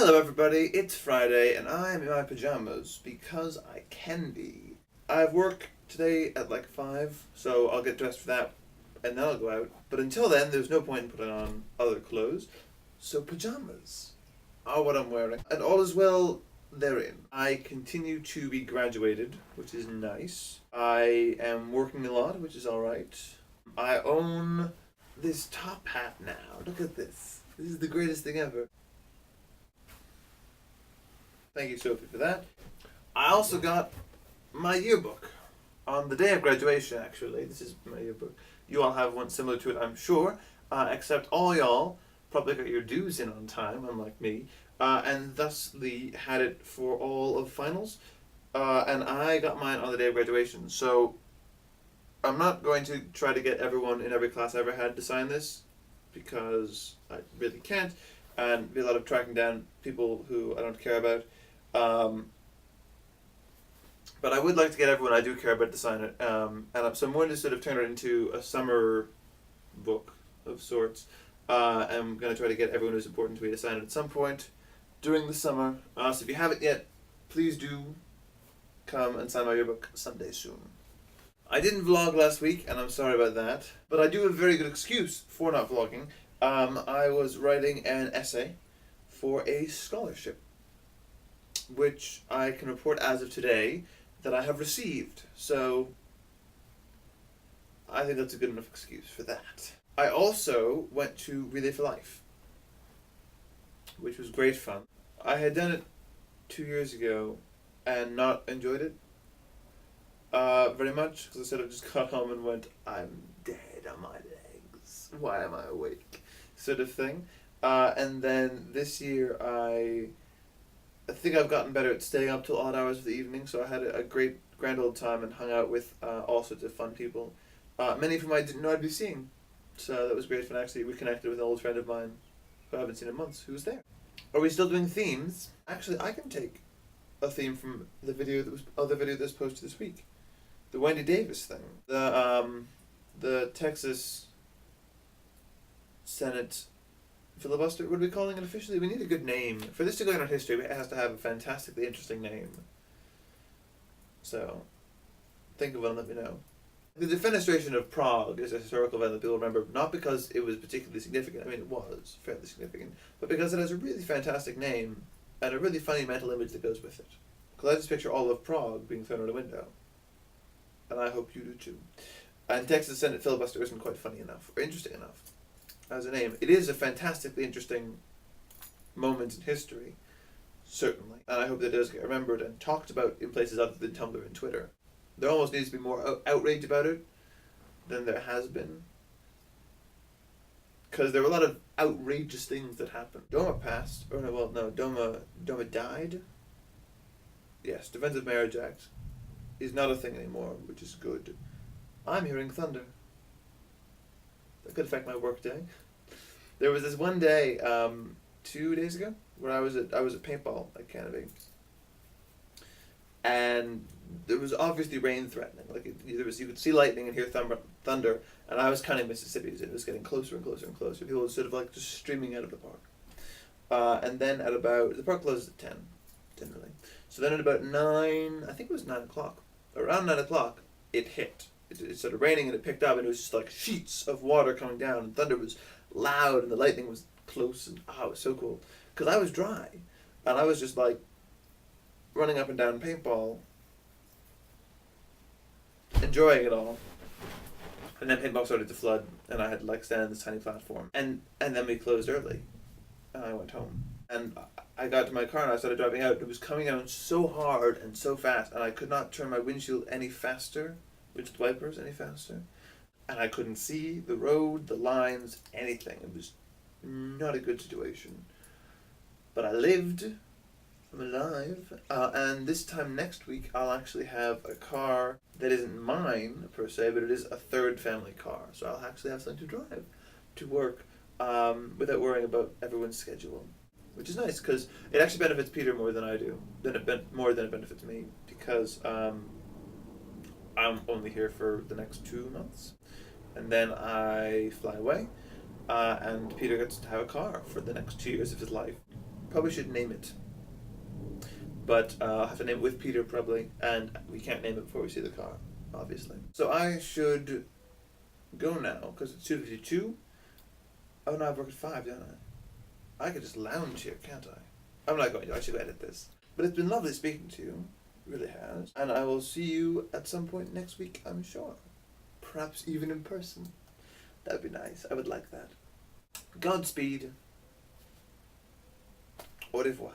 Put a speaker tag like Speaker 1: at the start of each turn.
Speaker 1: Hello everybody, it's Friday and I'm in my pajamas because I can be. I have work today at like 5, so I'll get dressed for that and then I'll go out. But until then, there's no point in putting on other clothes, so pajamas are what I'm wearing. And all is well therein. I continue to be graduated, which is nice. I am working a lot, which is alright. I own this top hat now. Look at this. This is the greatest thing ever. Thank you, Sophie, for that. I also got my yearbook on the day of graduation, actually. This is my yearbook. You all have one similar to it, I'm sure, except all y'all probably got your dues in on time, unlike me, and thusly had it for all of finals. And I got mine on the day of graduation, so I'm not going to try to get everyone in every class I ever had to sign this, because I really can't, and be a lot of tracking down people who I don't care about. But I would like to get everyone I do care about to sign it, so I'm going to sort of turn it into a summer book of sorts. I'm going to try to get everyone who's important to me to sign it at some point during the summer. So if you haven't yet, please do come and sign my yearbook someday soon. I didn't vlog last week, and I'm sorry about that, but I do have a very good excuse for not vlogging. I was writing an essay for a scholarship, which I can report as of today that I have received. So I think that's a good enough excuse for that. I also went to Reliving Life, which was great fun. I had done it 2 years ago and not enjoyed it very much, because I sort of just got home and went, I'm dead on my legs. Why am I awake? Sort of thing. And then this year I think I've gotten better at staying up till odd hours of the evening, so I had a great, grand old time and hung out with all sorts of fun people, many of whom I didn't know I'd be seeing. So that was great fun. Actually, we connected with an old friend of mine who I haven't seen in months, who was there. Are we still doing themes? Actually, I can take a theme from the video that was posted this week. The Wendy Davis thing. The Texas Senate filibuster. What are we calling it officially? We need a good name. For this to go in our history, it has to have a fantastically interesting name. So, think of one and let me know. The defenestration of Prague is a historical event that people remember, not because it was particularly significant, I mean it was fairly significant, but because it has a really fantastic name and a really funny mental image that goes with it. Because I just picture all of Prague being thrown out a window. And I hope you do too. And Texas Senate filibuster isn't quite funny enough, or interesting enough as a name. It is a fantastically interesting moment in history, certainly, and I hope that it does get remembered and talked about in places other than Tumblr and Twitter. There almost needs to be more outrage about it than there has been, because there were a lot of outrageous things that happened. Doma passed, or no, well, no, Doma died. Yes, Defensive Marriage Act is not a thing anymore, which is good. I'm hearing thunder. That could affect my work day. There was this one day, 2 days ago, where I was at Paintball at Canobie, and there was obviously rain threatening. Like you could see lightning and hear thunder, and I was counting Mississippi's, and it was getting closer and closer and closer. People were sort of like just streaming out of the park, and then at about the park closes at 10, generally. So then at about 9, I think it was 9 o'clock. Around 9 o'clock, it hit. It started raining and it picked up, and it was just like sheets of water coming down, and thunder was loud and the lightning was close, and it was so cool. Because I was dry, and I was just like running up and down Paintball, enjoying it all. And then Paintball started to flood, and I had to like stand on this tiny platform. And then we closed early, and I went home. And I got to my car and I started driving out. It was coming down so hard and so fast, and I could not turn my windshield any faster, windshield wipers any faster. And I couldn't see the road, the lines, anything. It was not a good situation. But I lived. I'm alive. And this time next week, I'll actually have a car that isn't mine, per se, but it is a third family car. So I'll actually have something to drive to work without worrying about everyone's schedule. Which is nice, because it actually benefits Peter more than I do. More than it benefits me, because I'm only here for the next 2 months. And then I fly away, and Peter gets to have a car for the next 2 years of his life. Probably should name it. But I'll have to name it with Peter probably, and we can't name it before we see the car, obviously. So I should go now, because it's 2:52. Oh no, I work at 5, don't I? I could just lounge here, can't I? I'm not going to. I should edit this. But it's been lovely speaking to you. It really has. And I will see you at some point next week, I'm sure. Perhaps even in person. That would be nice. I would like that. Godspeed. Au revoir.